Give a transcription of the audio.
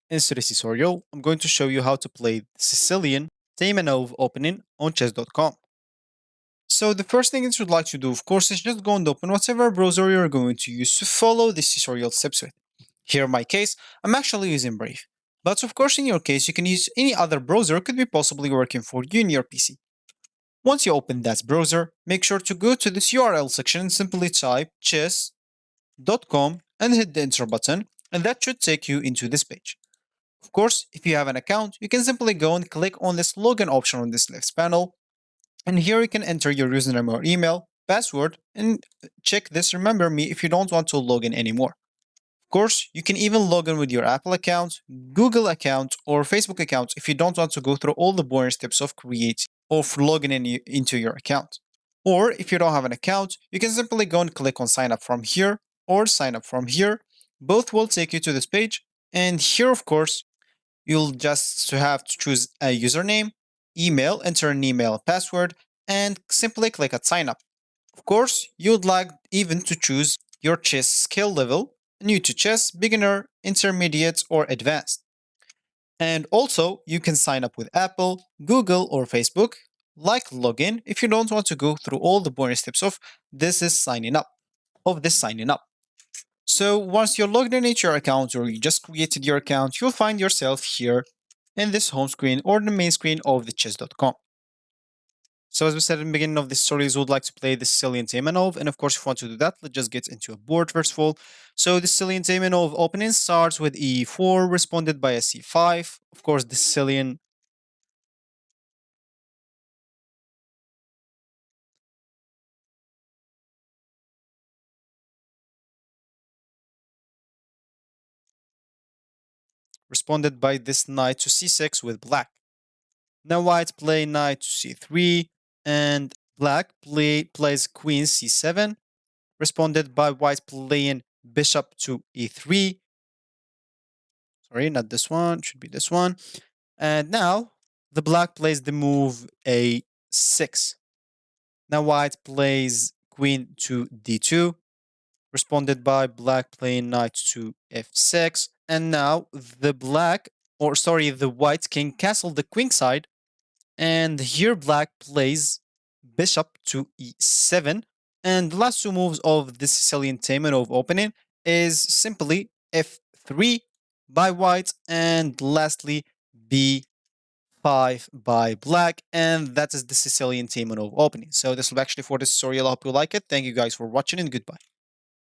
In today's tutorial, I'm going to show you how to play the Sicilian Taimanov opening on chess.com. So the first thing that you'd like to do, of course, is just go and open whatever browser you're going to use to follow this tutorial steps with. Here in my case, I'm actually using Brave. But of course, in your case, you can use any other browser could be possibly working for you in your PC. Once you open that browser, make sure to go to this URL section and simply type chess.com and hit the enter button, and that should take you into this page. Of course, if you have an account, you can simply go and click on this login option on this left panel, and here you can enter your username or email, password, and check this remember me if you don't want to log in anymore. Of course, you can even log in with your Apple account, Google account, or Facebook account if you don't want to go through all the boring steps of creating or logging into your account. Or if you don't have an account, you can simply go and click on sign up from here or sign up from here. Both will take you to this page, and here, of course, you'll just have to choose a username, email, enter an email password, and simply click at sign up. Of course, you'd like even to choose your chess skill level, new to chess, beginner, intermediate, or advanced. And also, you can sign up with Apple, Google, or Facebook, like login if you don't want to go through all the boring steps of this signing up. So once you're logged in into your account or you just created your account, you'll find yourself here in this home screen or the main screen of the chess.com. So as we said in the beginning of this story, we would like to play the Sicilian Taimanov, and of course if you want to do that, let's just get into a board first of all. So the Sicilian Taimanov opening starts with e4, responded by a c5. Of course the Sicilian responded by this knight to c6 with black. Now white play knight to c3, and black plays queen c7, responded by white playing bishop to e3. Sorry, not this one, should be this one. And now the black plays the move a6. Now white plays queen to d2, responded by black playing knight to f6. And now the white king castled the queen side, and here black plays bishop to e7. And the last two moves of the Sicilian Taimanov opening is simply f3 by white, and lastly b5 by black, and that is the Sicilian Taimanov opening. So this will be actually for this tutorial. I hope you like it. Thank you guys for watching, and goodbye.